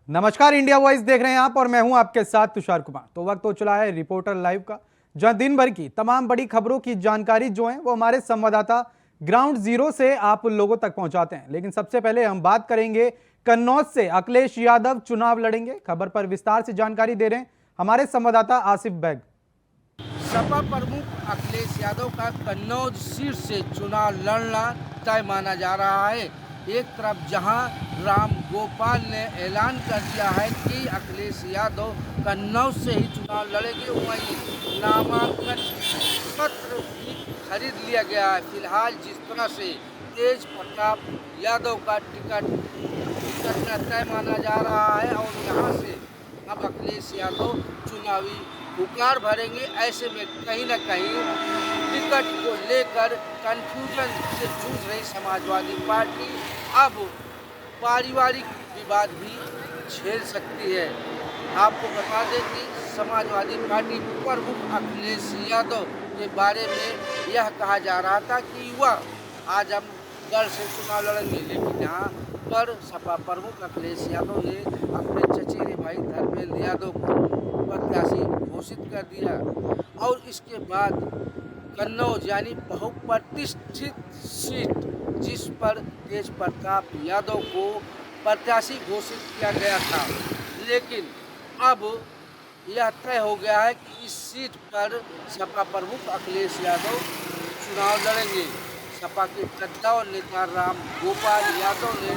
नमस्कार, India voice देख रहे हैं आप और मैं हूं आपके साथ तुषार कुमार। तो वक्त हो चला है रिपोर्टर लाइव का, जहां दिन भर की तमाम बड़ी खबरों की जानकारी जो है वो हमारे संवाददाता ग्राउंड जीरो से आप लोगों तक पहुंचाते हैं। लेकिन सबसे पहले हम बात करेंगे कन्नौज से। अखिलेश यादव चुनाव लड़ेंगे, खबर पर विस्तार से जानकारी दे रहे हैं हमारे संवाददाता आसिफ बैग। सपा प्रमुख अखिलेश यादव का कन्नौज सीट से चुनाव लड़ना तय माना जा रहा है। एक तरफ जहां राम गोपाल ने ऐलान कर दिया है कि अखिलेश यादव कन्नौज से ही चुनाव लड़ेंगे, वहीं नामांकन पत्र भी खरीद लिया गया है। फिलहाल जिस तरह से तेज प्रताप यादव का टिकट कटना तय माना जा रहा है और यहाँ से अब अखिलेश यादव चुनावी हुंकार भरेंगे, ऐसे में कहीं न कहीं टिकट को लेकर कंफ्यूजन से जूझ रही समाजवादी पार्टी अब पारिवारिक विवाद भी झेल सकती है। आपको बता दें कि समाजवादी पार्टी प्रमुख अखिलेश यादव के बारे में यह कहा जा रहा था कि वह आजमगढ़ से चुनाव लड़ेंगे, लेकिन यहाँ पर सपा प्रमुख अखिलेश यादव ने अपने चचेरे भाई धर्मेंद्र यादव को प्रत्याशी घोषित कर दिया और इसके बाद कन्नौज यानी बहुप्रतिष्ठित सीट जिस पर तेज प्रताप यादव को प्रत्याशी घोषित किया गया था, लेकिन अब यह तय हो गया है कि इस सीट पर सपा प्रमुख अखिलेश यादव चुनाव लड़ेंगे। सपा के कद्दावर नेता राम गोपाल यादव ने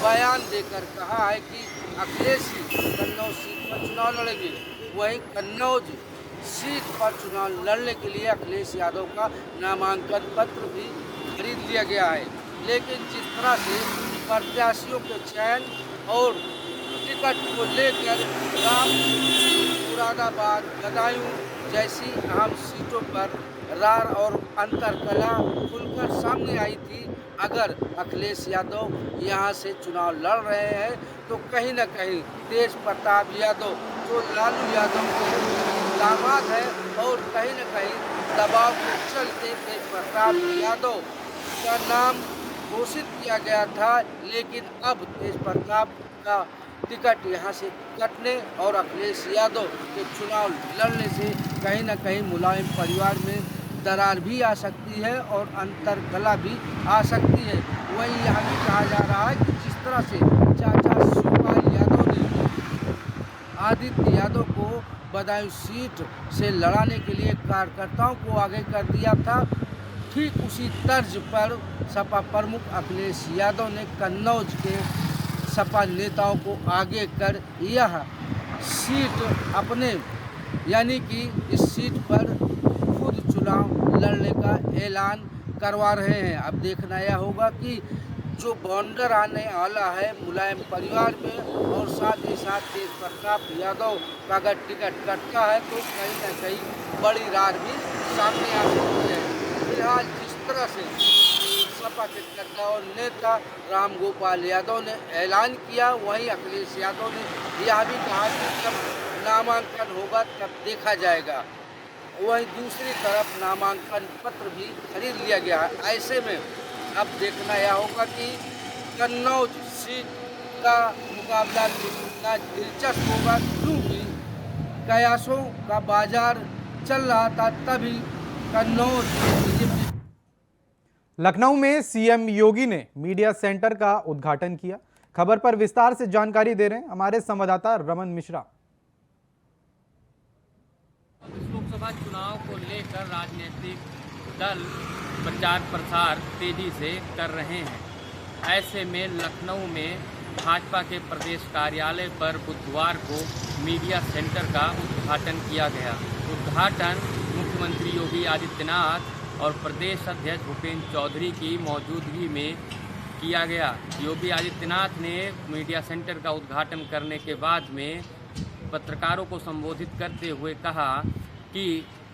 बयान देकर कहा है कि अखिलेश कन्नौज सीट पर चुनाव लड़ेंगे। वहीं कन्नौज सीट पर चुनाव लड़ने के लिए अखिलेश यादव का नामांकन पत्र भी खरीद लिया गया है, लेकिन जिस तरह से प्रत्याशियों के चयन और टिकट को लेकर मुरादाबाद, बदायूं जैसी अहम सीटों पर रार और अंतरकला खुलकर सामने आई थी। अगर अखिलेश यादव यहां से चुनाव लड़ रहे हैं तो कहीं न कहीं तेज प्रताप यादव जो लालू यादव के दामाद है और कहीं न कहीं दबाव के चलते तेज प्रताप यादव का नाम घोषित किया गया था, लेकिन अब तेज प्रताप का टिकट यहाँ से कटने और अखिलेश यादव के चुनाव लड़ने से कहीं न कहीं मुलायम परिवार में दरार भी आ सकती है और अंतरकला भी आ सकती है। वहीं यह भी कहा जा रहा है कि जिस तरह से चाचा शिवपाल यादव ने आदित्य यादव को बदायूं सीट से लड़ाने के लिए कार्यकर्ताओं को आगे कर दिया था, ठीक उसी तर्ज पर सपा प्रमुख अखिलेश यादव ने कन्नौज के सपा नेताओं को आगे कर यह सीट अपने यानी कि इस सीट पर खुद चुनाव लड़ने का ऐलान करवा रहे हैं। अब देखना यह होगा कि जो बॉन्डर आने वाला है मुलायम परिवार में और साथ ही साथ तेज प्रताप यादव का अगर टिकट कटता है तो कहीं न कहीं बड़ी रार भी सामने आ सकती है। फिलहाल जिस तरह से सपा के कद्दावर नेता राम गोपाल यादव ने ऐलान किया, वहीं अखिलेश यादव ने यह भी कहा कि जब नामांकन होगा तब देखा जाएगा। वहीं दूसरी तरफ नामांकन पत्र भी खरीद लिया गया है। ऐसे में अब देखना यह होगा कि कन्नौज सीट का मुकाबला कितना दिलचस्प होगा, क्योंकि कयासों का बाजार चल रहा था तभी कन्नौज। लखनऊ में सीएम योगी ने मीडिया सेंटर का उद्घाटन किया। खबर पर विस्तार से जानकारी दे रहे हैं हमारे संवाददाता रमन मिश्रा। इस लोकसभा चुनाव को लेकर राजनीतिक दल प्रचार प्रसार तेजी से कर रहे हैं। ऐसे में लखनऊ में भाजपा के प्रदेश कार्यालय पर बुधवार को मीडिया सेंटर का उद्घाटन किया गया। उद्घाटन मुख्यमंत्री योगी आदित्यनाथ और प्रदेश अध्यक्ष भूपेंद्र चौधरी की मौजूदगी में किया गया। योगी आदित्यनाथ ने मीडिया सेंटर का उद्घाटन करने के बाद में पत्रकारों को संबोधित करते हुए कहा कि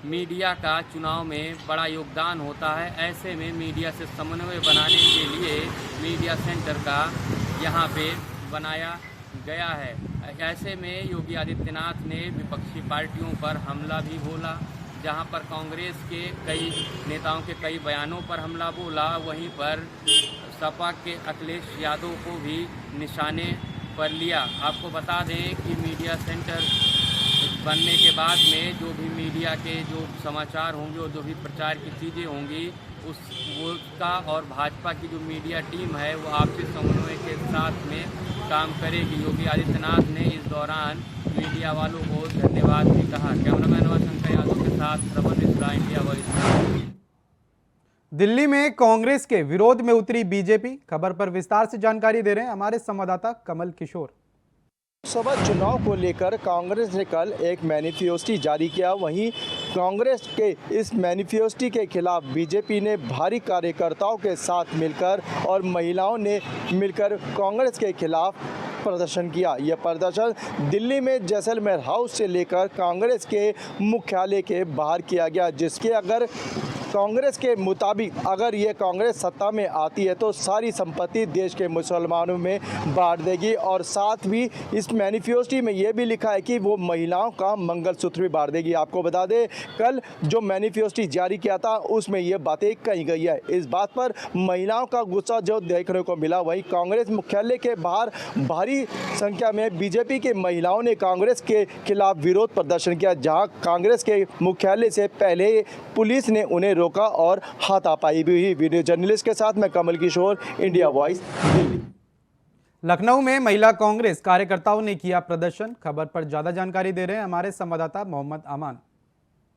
मीडिया का चुनाव में बड़ा योगदान होता है। ऐसे में मीडिया से समन्वय बनाने के लिए मीडिया सेंटर का यहाँ पे बनाया गया है। ऐसे में योगी आदित्यनाथ ने विपक्षी पार्टियों पर हमला भी बोला, जहां पर कांग्रेस के कई नेताओं के कई बयानों पर हमला बोला, वहीं पर सपा के अखिलेश यादव को भी निशाने पर लिया। आपको बता दें कि मीडिया सेंटर बनने के बाद में जो भी मीडिया के जो समाचार होंगे और जो भी प्रचार की चीज़ें होंगी उसका और भाजपा की जो मीडिया टीम है वो आपसी समन्वय के साथ में काम करेगी। योगी आदित्यनाथ ने इस दौरान मीडिया वालों को धन्यवाद भी कहा। कैमरामैन शंकर यादव के साथ प्रबल मिश्रा, इंडिया वॉइस। दिल्ली में कांग्रेस के विरोध में उतरी बीजेपी। खबर पर विस्तार से जानकारी दे रहे हैं हमारे संवाददाता कमल किशोर। लोकसभा चुनाव को लेकर कांग्रेस ने कल एक मैनिफेस्टो जारी किया। वहीं कांग्रेस के इस मैनिफेस्टो के खिलाफ बीजेपी ने भारी कार्यकर्ताओं के साथ मिलकर और महिलाओं ने मिलकर कांग्रेस के खिलाफ प्रदर्शन किया। यह प्रदर्शन दिल्ली में जैसलमेर हाउस से लेकर कांग्रेस के मुख्यालय के बाहर किया गया, जिसके अगर कांग्रेस के मुताबिक अगर ये कांग्रेस सत्ता में आती है तो सारी संपत्ति देश के मुसलमानों में बांट देगी और साथ भी इस मैनिफेस्टो में ये भी लिखा है कि वो महिलाओं का मंगलसूत्र भी बांट देगी। आपको बता दें कल जो मैनिफेस्टो जारी किया था उसमें ये बातें कही गई है। इस बात पर महिलाओं का गुस्सा जो देखने को मिला। वहीं कांग्रेस मुख्यालय के बाहर भारी संख्या में बीजेपी के महिलाओं ने कांग्रेस के खिलाफ विरोध प्रदर्शन किया, जहाँ कांग्रेस के मुख्यालय से पहले पुलिस ने उन्हें रोका और हाथापाई भी हुई। वीडियो जर्नलिस्ट के साथ मैं कमल किशोर, इंडिया वॉइस, दिल्ली। लखनऊ में महिला कांग्रेस कार्यकर्ताओं ने किया प्रदर्शन। खबर पर ज्यादा जानकारी दे रहे हैं हमारे संवाददाता मोहम्मद अमान।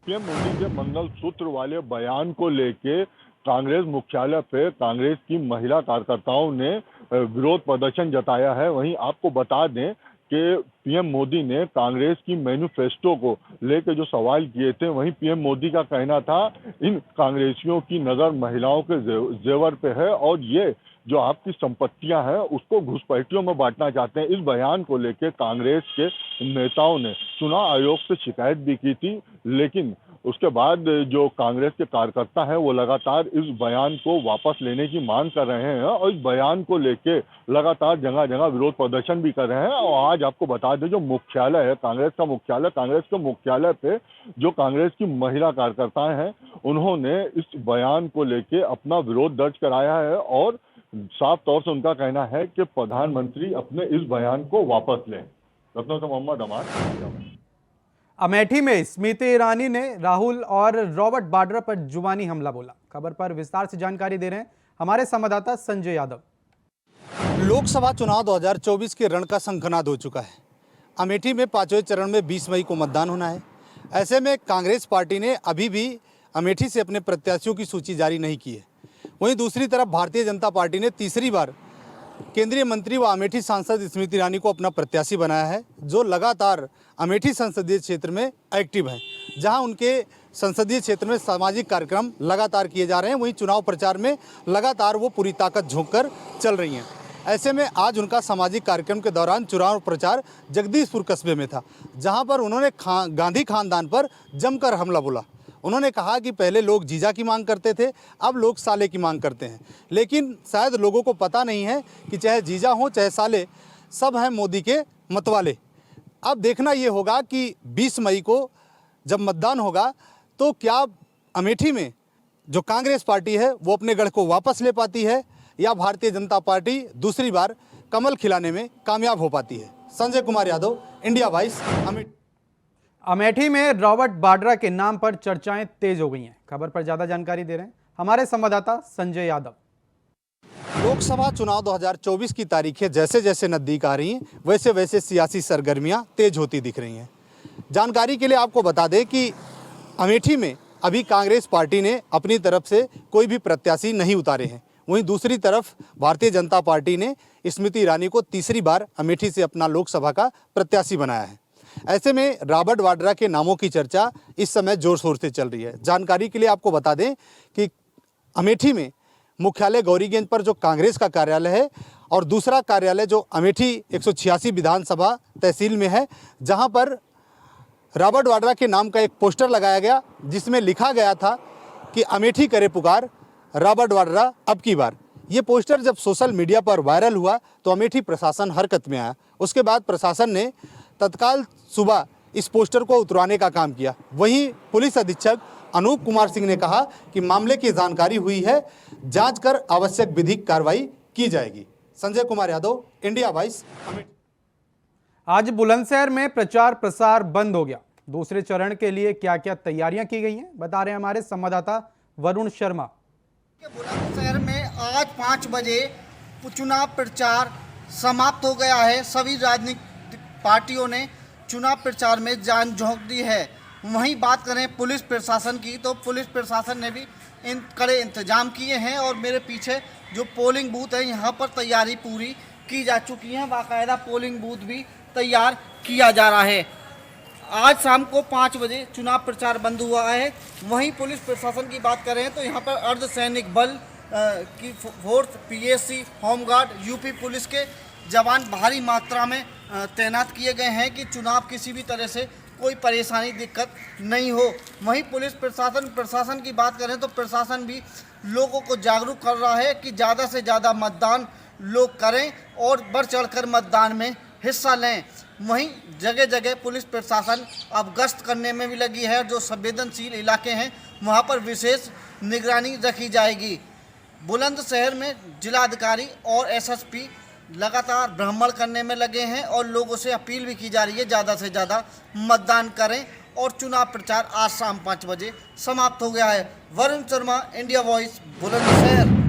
पीएम मोदी के मंगलसूत्र वाले बयान को लेके कांग्रेस मुख्यालय पे कांग्रेस की महिला कार्यकर्ताओं ने विरोध प्रदर्शन जताया है। वहीं आपको बता दें कि पीएम मोदी ने कांग्रेस की मैनिफेस्टो को लेकर जो सवाल किए थे, वहीं पीएम मोदी का कहना था इन कांग्रेसियों की नज़र महिलाओं के जेवर पे है और ये जो आपकी संपत्तियां हैं उसको घुसपैठियों में बांटना चाहते हैं। इस बयान को लेकर कांग्रेस के नेताओं ने चुनाव आयोग से शिकायत भी की थी, लेकिन उसके बाद जो कांग्रेस के कार्यकर्ता हैं वो लगातार इस बयान को वापस लेने की मांग कर रहे हैं और इस बयान को लेके लगातार जगह जगह विरोध प्रदर्शन भी कर रहे हैं। और आज आपको बता दें जो मुख्यालय है कांग्रेस के मुख्यालय पे जो कांग्रेस की महिला कार्यकर्ताएं हैं उन्होंने इस बयान को लेके अपना विरोध दर्ज कराया है और साफ तौर से उनका कहना है कि प्रधानमंत्री अपने इस बयान को वापस लें। लखनऊ से मोहम्मद अमान। अमेठी में स्मृति ईरानी ने राहुल और रॉबर्ट वाड्रा पर जुबानी हमला बोला। खबर पर विस्तार से जानकारी दे रहे हैं हमारे संवाददाता संजय यादव। लोकसभा चुनाव 2024 के रण का शंखनाद हो चुका है। अमेठी में 5वें चरण में 20 मई को मतदान होना है। ऐसे में कांग्रेस पार्टी ने अभी भी अमेठी से अपने प्रत्याशियों की सूची जारी नहीं की है। वहीं दूसरी तरफ भारतीय जनता पार्टी ने तीसरी बार केंद्रीय मंत्री व अमेठी सांसद स्मृति ईरानी को अपना प्रत्याशी बनाया है, जो लगातार अमेठी संसदीय क्षेत्र में एक्टिव हैं, जहां उनके संसदीय क्षेत्र में सामाजिक कार्यक्रम लगातार किए जा रहे हैं। वहीं चुनाव प्रचार में लगातार वो पूरी ताकत झोंककर चल रही हैं। ऐसे में आज उनका सामाजिक कार्यक्रम के दौरान चुनाव प्रचार जगदीशपुर कस्बे में था, जहां पर उन्होंने गांधी खानदान पर जमकर हमला बोला। उन्होंने कहा कि पहले लोग जीजा की मांग करते थे, अब लोग साले की मांग करते हैं, लेकिन शायद लोगों को पता नहीं है कि चाहे जीजा हो चाहे साले, सब हैं मोदी के मतवाले। अब देखना ये होगा कि 20 मई को जब मतदान होगा तो क्या अमेठी में जो कांग्रेस पार्टी है वो अपने गढ़ को वापस ले पाती है या भारतीय जनता पार्टी दूसरी बार कमल खिलाने में कामयाब हो पाती है। Sanjay Kumar Yadav, India voice, Amethi. अमेठी में रॉबर्ट वाड्रा के नाम पर चर्चाएं तेज हो गई हैं। खबर पर ज्यादा जानकारी दे रहे हैं हमारे संवाददाता संजय यादव। लोकसभा चुनाव 2024 की तारीखें जैसे जैसे नजदीक आ रही हैं वैसे वैसे सियासी सरगर्मियां तेज होती दिख रही हैं। जानकारी के लिए आपको बता दें कि अमेठी में अभी कांग्रेस पार्टी ने अपनी तरफ से कोई भी प्रत्याशी नहीं उतारे हैं। वहीं दूसरी तरफ भारतीय जनता पार्टी ने स्मृति ईरानी को तीसरी बार अमेठी से अपना लोकसभा का प्रत्याशी बनाया है। ऐसे में रॉबर्ट वाड्रा के नामों की चर्चा इस समय जोर शोर से चल रही है। जानकारी के लिए आपको बता दें कि अमेठी में मुख्यालय गौरीगंज पर जो कांग्रेस का कार्यालय है और दूसरा कार्यालय जो अमेठी 186 विधानसभा तहसील में है, जहां पर रॉबर्ट वाड्रा के नाम का एक पोस्टर लगाया गया जिसमें लिखा गया था कि अमेठी करे पुकार, रॉबर्ट वाड्रा अब की बार। ये पोस्टर जब सोशल मीडिया पर वायरल हुआ तो अमेठी प्रशासन हरकत में आया। उसके बाद प्रशासन ने तत्काल सुबह इस पोस्टर को उतरवाने का काम किया। वहीं पुलिस अधीक्षक अनूप कुमार सिंह ने कहा कि मामले की जानकारी हुई है, जांच कर आवश्यक विधिक कार्रवाई की जाएगी। Sanjay Kumar Yadav, India voice, Amethi. आज बुलंदशहर में प्रचार प्रसार बंद हो गया। दूसरे चरण के लिए क्या क्या तैयारियां की गई हैं, बता रहे हैं हमारे संवाददाता वरुण शर्मा। बुलंदशहर में आज 5 बजे चुनाव प्रचार समाप्त हो गया है। सभी राजनीतिक पार्टियों ने चुनाव प्रचार में जान झोंक दी है। वहीं बात करें पुलिस प्रशासन की, तो पुलिस प्रशासन ने भी कड़े इंतजाम किए हैं और मेरे पीछे जो पोलिंग बूथ है यहाँ पर तैयारी पूरी की जा चुकी है। बाकायदा पोलिंग बूथ भी तैयार किया जा रहा है। आज शाम को 5 बजे चुनाव प्रचार बंद हुआ है। वहीं पुलिस प्रशासन की बात करें तो यहाँ पर अर्धसैनिक बल की force, PAC, home guard, UP police के जवान भारी मात्रा में तैनात किए गए हैं कि चुनाव किसी भी तरह से कोई परेशानी दिक्कत नहीं हो। वहीं पुलिस प्रशासन की बात करें तो प्रशासन भी लोगों को जागरूक कर रहा है कि ज़्यादा से ज़्यादा मतदान लोग करें और बढ़ चढ़कर मतदान में हिस्सा लें। वहीं जगह जगह पुलिस प्रशासन अब गश्त करने में भी लगी है। जो संवेदनशील इलाके हैं वहां पर विशेष निगरानी रखी जाएगी। बुलंदशहर में जिलाधिकारी और एसएसपी लगातार भ्रमण करने में लगे हैं और लोगों से अपील भी की जा रही है ज़्यादा से ज़्यादा मतदान करें। और चुनाव प्रचार आज शाम 5 बजे समाप्त हो गया है। Varun Sharma, India voice, Bulandshahr.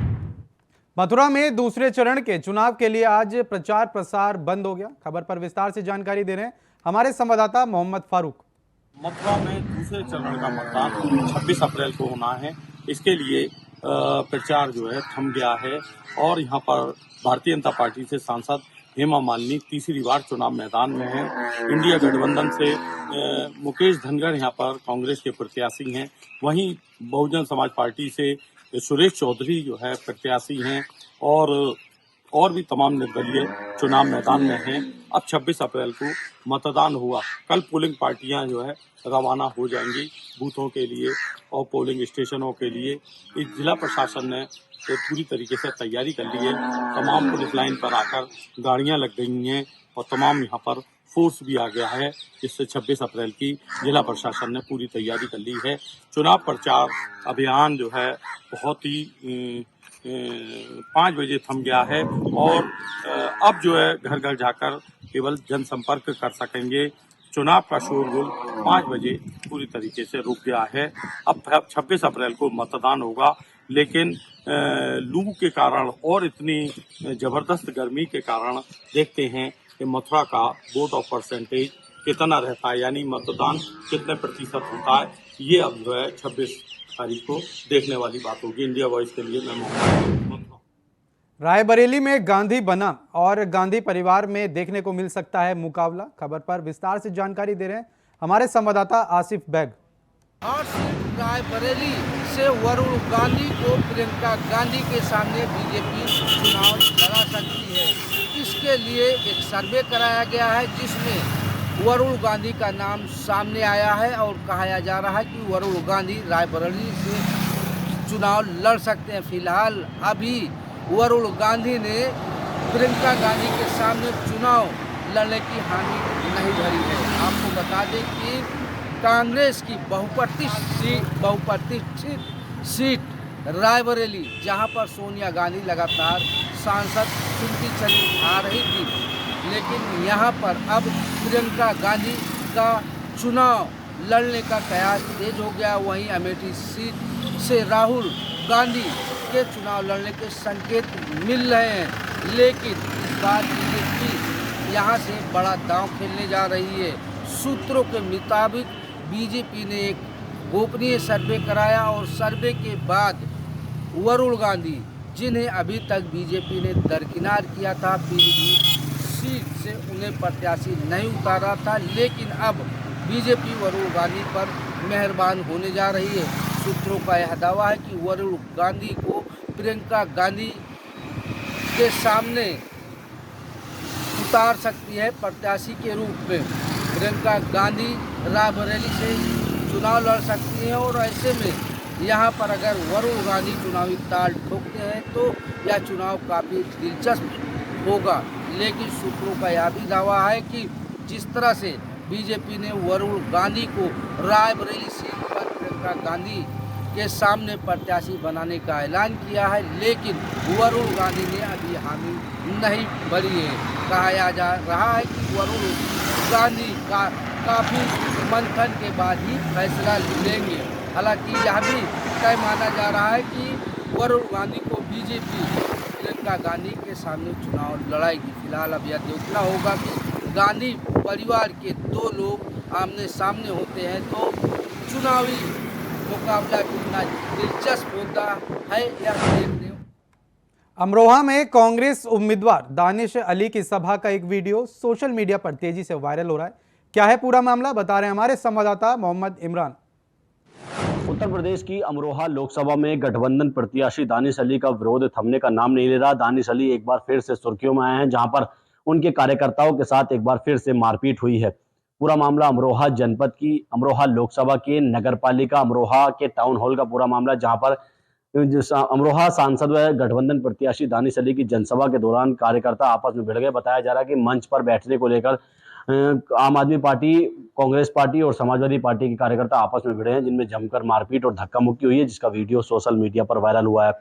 मथुरा में दूसरे चरण के चुनाव के लिए आज प्रचार प्रसार बंद हो गया। खबर पर विस्तार से जानकारी दे रहे हैं हमारे संवाददाता मोहम्मद फारूक। मथुरा में दूसरे चरण का मतदान 26 अप्रैल को होना है। इसके लिए प्रचार जो है थम गया है और यहाँ पर भारतीय जनता पार्टी से सांसद हेमा मालिनी तीसरी बार चुनाव मैदान में हैं। इंडिया गठबंधन से मुकेश धनगर यहाँ पर कांग्रेस के प्रत्याशी हैं। वहीं बहुजन समाज पार्टी से सुरेश चौधरी जो है प्रत्याशी हैं और भी तमाम निर्दलीय चुनाव मैदान में हैं। अब 26 अप्रैल को मतदान हुआ। कल पोलिंग पार्टियां जो है रवाना हो जाएंगी बूथों के लिए और पोलिंग स्टेशनों के लिए। इस जिला प्रशासन ने पूरी तरीके से तैयारी कर ली है। तमाम पुलिस लाइन पर आकर गाड़ियां लग गई हैं और तमाम यहाँ पर फोर्स भी आ गया है। इससे 26 अप्रैल की जिला प्रशासन ने पूरी तैयारी कर ली है। चुनाव प्रचार अभियान जो है बहुत ही 5 बजे थम गया है और अब जो है घर घर जाकर केवल जनसंपर्क कर सकेंगे। चुनाव का शोरगुल 5 बजे पूरी तरीके से रुक गया है। अब 26 अप्रैल को मतदान होगा, लेकिन लू के कारण और इतनी जबरदस्त गर्मी के कारण देखते हैं कि मथुरा का वोट ऑफ परसेंटेज कितना रहता है, यानी मतदान कितने प्रतिशत होता है। ये अब जो है 26 तारीख को देखने वाली बात होगी। इंडिया वॉइस के लिए मैं मोहम्मद। रायबरेली में गांधी बनाम और गांधी परिवार में देखने को मिल सकता है मुकाबला। खबर पर विस्तार से जानकारी दे रहे हैं हमारे संवाददाता आसिफ बैग। और सिर्फ रायबरेली से वरुण गांधी को प्रियंका गांधी के सामने बीजेपी चुनाव लड़ा सकती है। इसके लिए एक सर्वे कराया गया है जिसमें वरुण गांधी का नाम सामने आया है और कहा जा रहा है कि वरुण गांधी रायबरेली से चुनाव लड़ सकते हैं। फिलहाल अभी वरुण गांधी ने प्रियंका गांधी के सामने चुनाव लड़ने की हामी नहीं भरी है। आपको बता दें कि कांग्रेस की बहुप्रतीक्षित सीट रायबरेली, जहां पर सोनिया गांधी लगातार सांसद चुनती चली आ रही थी, लेकिन यहां पर अब प्रियंका गांधी का चुनाव लड़ने का कयास तेज हो गया। वहीं अमेठी सीट से राहुल गांधी के चुनाव लड़ने के संकेत मिल रहे हैं, लेकिन इस बार बीजेपी यहां से बड़ा दांव खेलने जा रही है। सूत्रों के मुताबिक बीजेपी ने एक गोपनीय सर्वे कराया और सर्वे के बाद वरुण गांधी, जिन्हें अभी तक बीजेपी ने दरकिनार किया था, पीलीभीत सीट से उन्हें प्रत्याशी नहीं उतारा था, लेकिन अब बीजेपी वरुण गांधी पर मेहरबान होने जा रही है। सूत्रों का यह दावा है कि वरुण गांधी को प्रियंका गांधी के सामने उतार सकती है प्रत्याशी के रूप में। प्रियंका गांधी रायबरेली से चुनाव लड़ सकती हैं और ऐसे में यहाँ पर अगर वरुण गांधी चुनावी ताल ठोकते हैं तो यह चुनाव काफ़ी दिलचस्प होगा। लेकिन सूत्रों का यह भी दावा है कि जिस तरह से बीजेपी ने वरुण गांधी को रायबरेली सीट पर प्रियंका गांधी के सामने प्रत्याशी बनाने का ऐलान किया है, लेकिन वरुण गांधी ने अभी हामी नहीं भरी है। कहा जा रहा है कि वरुण गांधी का काफ़ी मंथन के बाद ही फैसला लेंगे। हालांकि यह भी तय माना जा रहा है कि वरुण गांधी को बीजेपी प्रियंका गांधी के सामने चुनाव लड़ाएगी। फिलहाल अब यह देखना होगा कि गांधी परिवार के दो लोग आमने सामने होते हैं तो चुनावी मुकाबला कितना दिलचस्प होता है यह देखने। अमरोहा में कांग्रेस उम्मीदवार दानिश अली की सभा का एक वीडियो सोशल मीडिया पर तेजी से वायरल हो रहा है। क्या है पूरा मामला, बता रहे हैं हमारे संवाददाता मोहम्मद इमरान। उत्तर प्रदेश की अमरोहा लोकसभा में गठबंधन प्रत्याशी दानिश अली का विरोध थमने का नाम नहीं ले रहा। दानिश अली एक बार फिर से सुर्खियों में आए हैं, जहां पर उनके कार्यकर्ताओं के साथ एक बार फिर से मारपीट हुई है। पूरा मामला अमरोहा जनपद की अमरोहा लोकसभा के नगरपालिका अमरोहा के टाउन हॉल का पूरा मामला, जहां पर अमरोहा सांसद व गठबंधन प्रत्याशी दानिश अली की जनसभा के दौरान कार्यकर्ता आपस में भिड़ गए। बताया जा रहा है कि मंच पर बैठने को लेकर आम आदमी पार्टी, कांग्रेस पार्टी और समाजवादी पार्टी के कार्यकर्ता आपस में भिड़े हैं, जिनमें जमकर मारपीट और धक्का मुक्की हुई है, जिसका वीडियो सोशल मीडिया पर वायरल हुआ है।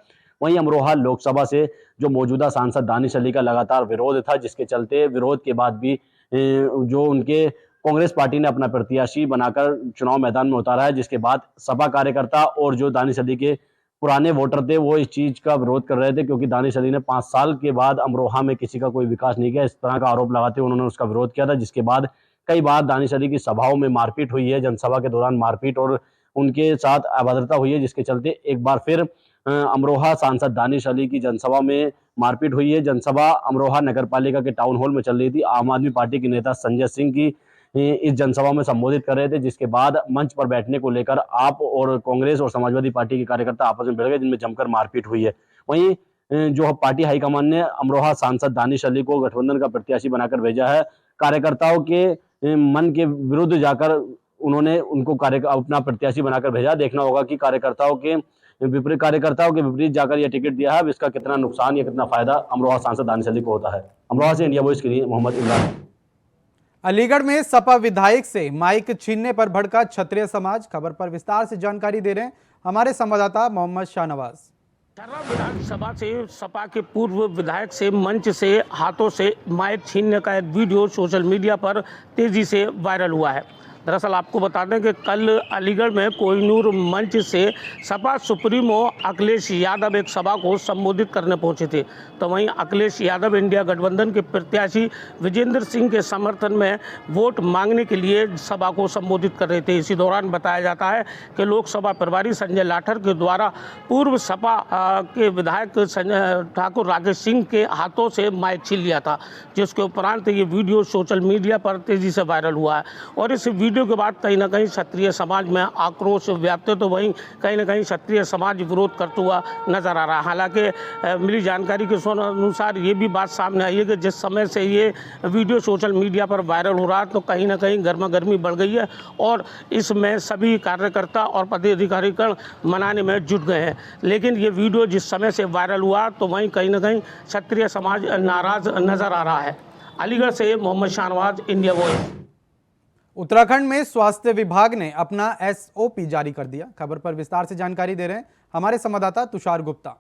वहीं अमरोहा लोकसभा से जो मौजूदा सांसद दानिश अली का लगातार विरोध था, जिसके चलते विरोध के बाद भी जो उनके कांग्रेस पार्टी ने अपना प्रत्याशी बनाकर चुनाव मैदान में उतारा है, जिसके बाद सपा कार्यकर्ता और जो दानिश अली के पुराने वोटर थे वो इस चीज का विरोध कर रहे थे, क्योंकि दानिश अली ने 5 साल के बाद अमरोहा में किसी का कोई विकास नहीं किया, इस तरह का आरोप लगाते हुए उन्होंने उसका विरोध किया था। जिसके बाद कई बार दानिश अली की सभाओं में मारपीट हुई है, जनसभा के दौरान मारपीट और उनके साथ अभद्रता हुई है, जिसके चलते एक बार फिर अमरोहा सांसद दानिश अली की जनसभा में मारपीट हुई है। जनसभा अमरोहा नगरपालिका के टाउन हॉल में चल रही थी। आम आदमी पार्टी के नेता संजय सिंह की इस जनसभा में संबोधित कर रहे थे, जिसके बाद मंच पर बैठने को लेकर आप और कांग्रेस और समाजवादी पार्टी के कार्यकर्ता आपस में भिड़ गए, जिनमें जमकर मारपीट हुई है। वहीं जो पार्टी हाईकमान ने अमरोहा सांसद दानिश अली को गठबंधन का प्रत्याशी बनाकर भेजा है, कार्यकर्ताओं के मन के विरुद्ध जाकर उन्होंने उनको अपना प्रत्याशी बनाकर भेजा। देखना होगा कि कार्यकर्ताओं के विपरीत जाकर यह टिकट दिया है, अब इसका कितना नुकसान या कितना फायदा अमरोहा सांसद दानिश अली को होता है। अमरोहा से इंडिया वॉइस के लिए मोहम्मद इमरान। अलीगढ़ में सपा विधायक से माइक छीनने पर भड़का क्षत्रिय समाज। खबर पर विस्तार से जानकारी दे रहे हैं हमारे संवाददाता मोहम्मद शाहनवाज। छर्रा विधानसभा से सपा के पूर्व विधायक से मंच से हाथों से माइक छीनने का एक वीडियो सोशल मीडिया पर तेजी से वायरल हुआ है। दरअसल आपको बता दें कि कल अलीगढ़ में कोहिनूर मंच से सपा सुप्रीमो अखिलेश यादव एक सभा को संबोधित करने पहुंचे थे, तो वहीं अखिलेश यादव इंडिया गठबंधन के प्रत्याशी विजेंद्र सिंह के समर्थन में वोट मांगने के लिए सभा को संबोधित कर रहे थे। इसी दौरान बताया जाता है कि लोकसभा प्रभारी संजय लाठर के द्वारा पूर्व सपा के विधायक संजय ठाकुर राकेश सिंह के हाथों से माइक छीन लिया था, जिसके उपरांत ये वीडियो सोशल मीडिया पर तेजी से वायरल हुआ है। और इस वीडियो के बाद कहीं ना कहीं क्षत्रिय समाज में आक्रोश व्याप्त है, तो वहीं कहीं ना कहीं क्षत्रिय समाज विरोध करता हुआ नजर आ रहा है। हालांकि मिली जानकारी के अनुसार ये भी बात सामने आई है कि जिस समय से ये वीडियो सोशल मीडिया पर वायरल हो रहा है, तो कहीं ना कहीं गर्मा गर्मी बढ़ गई है और इसमें सभी कार्यकर्ता और पदाधिकारीगण मनाने में जुट गए हैं। लेकिन ये वीडियो जिस समय से वायरल हुआ, तो वहीं कहीं ना कहीं क्षत्रिय समाज नाराज नजर आ रहा है। अलीगढ़ से मोहम्मद शाहनवाज, इंडिया वॉइस। उत्तराखंड में स्वास्थ्य विभाग ने अपना SOP जारी कर दिया। खबर पर विस्तार से जानकारी दे रहे हैं हमारे संवाददाता तुषार गुप्ता।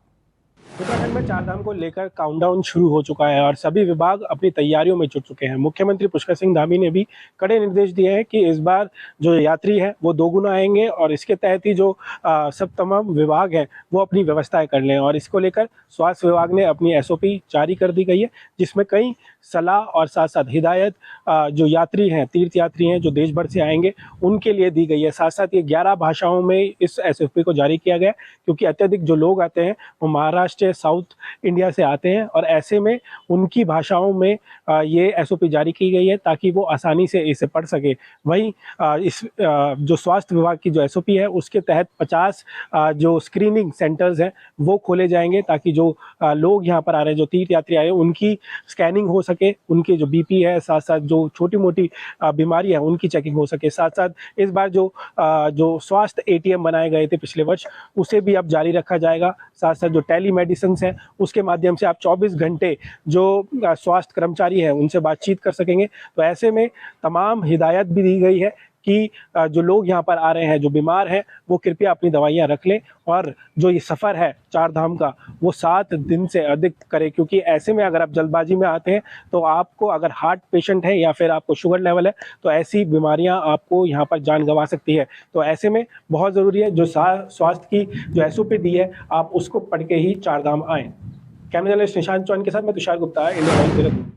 उत्तराखंड में 4 धाम को लेकर काउंटडाउन शुरू हो चुका है और सभी विभाग अपनी तैयारियों में जुट चुके हैं। मुख्यमंत्री पुष्कर सिंह धामी ने भी कड़े निर्देश दिए हैं कि इस बार जो यात्री हैं वो 2 गुना आएंगे और इसके तहत ही जो सब तमाम विभाग हैं वो अपनी व्यवस्थाएं कर लें। और इसको लेकर स्वास्थ्य विभाग ने अपनी SOP जारी कर दी गई है, जिसमें कई सलाह और साथ साथ हिदायत जो यात्री हैं, तीर्थ यात्री हैं जो देश भर से आएंगे, उनके लिए दी गई है। साथ साथ ये 11 भाषाओं में इस SOP को जारी किया गया, क्योंकि अत्यधिक जो लोग आते हैं वो महाराष्ट्र, साउथ इंडिया से आते हैं और ऐसे में उनकी भाषाओं में ये SOP जारी की गई है ताकि वो आसानी से इसे पढ़ सके। वहीं इस जो स्वास्थ्य विभाग की जो SOP है उसके तहत 50 जो स्क्रीनिंग सेंटर्स हैं वो खोले जाएंगे, ताकि जो लोग यहाँ पर आ रहे हैं, जो तीर्थ यात्री आए, उनकी स्कैनिंग हो सके, उनकी जो BP है, साथ साथ जो छोटी मोटी बीमारी है उनकी चेकिंग हो सके। साथ साथ इस बार जो स्वास्थ्य ATM बनाए गए थे पिछले वर्ष, उसे भी अब जारी रखा जाएगा। साथ साथ जो टेलीमेडिसिन है उसके माध्यम से आप 24 घंटे जो स्वास्थ्य कर्मचारी हैं उनसे बातचीत कर सकेंगे। तो ऐसे में तमाम हिदायत भी दी गई है कि जो लोग यहाँ पर आ रहे हैं, जो बीमार हैं, वो कृपया अपनी दवाइयाँ रख लें और जो ये सफ़र है चार धाम का वो 7 दिन से अधिक करें, क्योंकि ऐसे में अगर आप जल्दबाजी में आते हैं तो आपको, अगर हार्ट पेशेंट है या फिर आपको शुगर लेवल है, तो ऐसी बीमारियां आपको यहाँ पर जान गंवा सकती है। तो ऐसे में बहुत ज़रूरी है जो स्वास्थ्य की जो SOP दी है आप उसको पढ़ के ही चार धाम आएँ। कैमरा जर्नलिस्ट निशांत चौहान के साथ मैं तुषार गुप्ता, इंडिया वॉइस देहरादून।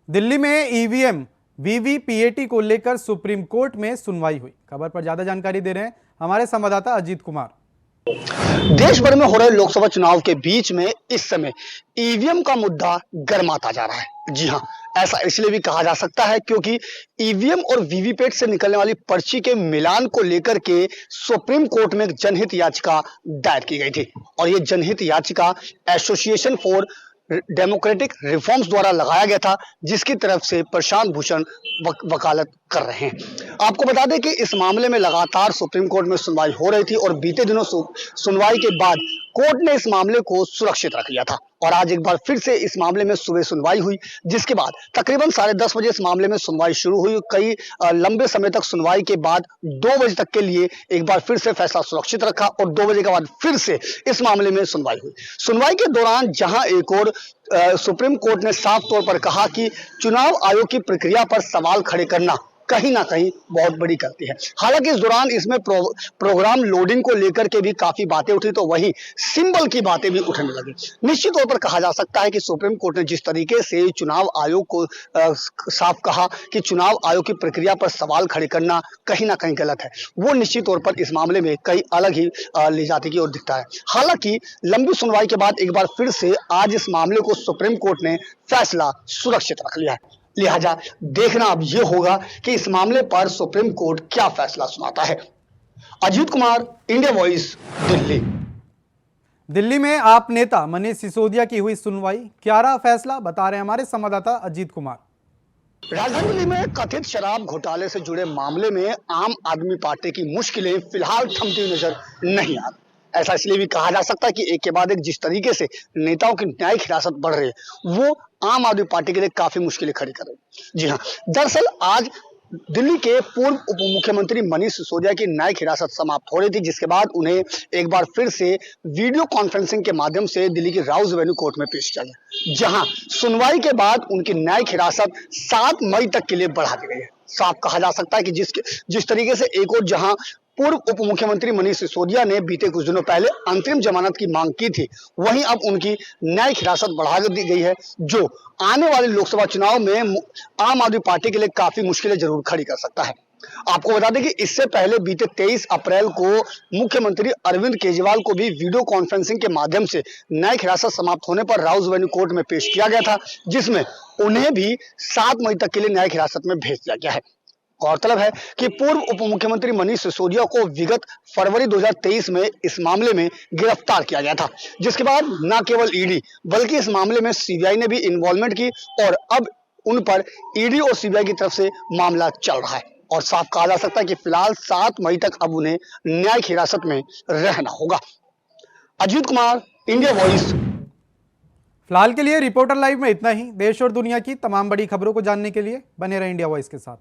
दिल्ली में EVM VVPAT को लेकर सुप्रीम कोर्ट में सुनवाई हुई। खबर पर ज्यादा जानकारी दे रहे हैं हमारे संवाददाता अजीत कुमार। देश भर में हो रहे लोकसभा चुनाव के बीच में इस समय ईवीएम का मुद्दा गर्माता जा रहा है। जी हां, ऐसा इसलिए भी कहा जा सकता है क्योंकि ईवीएम और वीवीपैट से निकलने वाली पर्ची के मिलान को लेकर के सुप्रीम कोर्ट में एक जनहित याचिका दायर की गई थी और ये जनहित याचिका एसोसिएशन फॉर डेमोक्रेटिक रिफॉर्म्स द्वारा लगाया गया था, जिसकी तरफ से प्रशांत भूषण वकालत कर रहे हैं। आपको बता दें कि इस मामले में लगातार सुप्रीम कोर्ट में सुनवाई हो रही थी और बीते दिनों सुनवाई के बाद कोर्ट ने इस मामले को सुरक्षित रख लिया था और आज एक बार फिर से इस मामले में सुबह सुनवाई हुई, जिसके बाद तकरीबन 10:30 बजे इस मामले में सुनवाई शुरू हुई। कई लंबे समय तक सुनवाई के बाद 2 बजे तक के लिए एक बार फिर से फैसला सुरक्षित रखा और 2 बजे के बाद फिर से इस मामले में सुनवाई हुई। सुनवाई के दौरान जहां एक और सुप्रीम कोर्ट ने साफ तौर पर कहा कि चुनाव आयोग की प्रक्रिया पर सवाल खड़े करना कहीं ना कहीं बहुत बड़ी गलती है। हालांकि इस दौरान इसमें प्रोग्राम लोडिंग को लेकर के भी काफी बातें उठी, तो वहीं सिंबल की बातें भी उठने लगी। निश्चित तौर पर कहा जा सकता है कि सुप्रीम कोर्ट ने जिस तरीके से चुनाव आयोग को साफ कहा कि चुनाव आयोग की प्रक्रिया पर सवाल खड़े करना कहीं ना कहीं गलत है, वो निश्चित तौर पर इस मामले में कई अलग ही ले जाती की ओर दिखता है। हालांकि लंबी सुनवाई के बाद एक बार फिर से आज इस मामले को सुप्रीम कोर्ट ने फैसला सुरक्षित रख लिया है। लिहाजा देखना अब यह होगा कि इस मामले पर सुप्रीम कोर्ट क्या फैसला सुनाता है। Ajit Kumar, India voice, Delhi. दिल्ली में आप नेता मनीष सिसोदिया की हुई सुनवाई, क्या रहा फैसला, बता रहे हैं हमारे संवाददाता अजीत कुमार। राजधानी दिल्ली में कथित शराब घोटाले से जुड़े मामले में आम आदमी पार्टी की मुश्किलें फिलहाल थमती नजर नहीं आ रही। ऐसा इसलिए भी कहा जा सकता है कि एक के बाद एक जिस तरीके से नेताओं की न्यायिक हिरासत बढ़ रही है वो आम आदमी पार्टी के लिए काफी मुश्किलें खड़ी कर रही है। जी हाँ, दरअसल आज दिल्ली के पूर्व उप मुख्यमंत्री मनीष सिसोदिया की न्यायिक हिरासत समाप्त हो रही थी, जिसके बाद उन्हें एक बार फिर से वीडियो कॉन्फ्रेंसिंग के माध्यम से दिल्ली की राउज एवेन्यू कोर्ट में पेश किया गया, जहां सुनवाई के बाद उनकी न्यायिक हिरासत 7 मई तक के लिए बढ़ा दी गई है। साफ कहा जा सकता है कि जिस तरीके से एक और जहां पूर्व उप मुख्यमंत्री मनीष सिसोदिया ने बीते कुछ दिनों पहले अंतरिम जमानत की मांग की थी, वहीं अब उनकी न्यायिक हिरासत बढ़ा दी गई है, जो आने वाले लोकसभा चुनाव में आम आदमी पार्टी के लिए काफी मुश्किलें जरूर खड़ी कर सकता है। आपको बता दें कि इससे पहले बीते 23 अप्रैल को मुख्यमंत्री अरविंद केजरीवाल को भी वीडियो कॉन्फ्रेंसिंग के माध्यम से न्यायिक हिरासत समाप्त होने पर राउज एवेन्यू कोर्ट में पेश किया गया था, जिसमें उन्हें भी 7 मई तक के लिए न्यायिक हिरासत में भेज दिया गया है। गौरतलब है कि पूर्व उप मुख्यमंत्री मनीष सिसोदिया को विगत फरवरी 2023 में इस मामले में गिरफ्तार किया गया था, जिसके बाद न केवल ईडी बल्कि इस मामले में सीबीआई ने भी इन्वॉल्वमेंट की और अब उन पर ईडी और सीबीआई की तरफ से मामला चल रहा है और साफ कहा जा सकता है कि फिलहाल 7 मई तक अब उन्हें न्यायिक हिरासत में रहना होगा। Ajit Kumar, India voice. फिलहाल के लिए रिपोर्टर लाइव में इतना ही। देश और दुनिया की तमाम बड़ी खबरों को जानने के लिए बने रहे इंडिया वॉइस के साथ।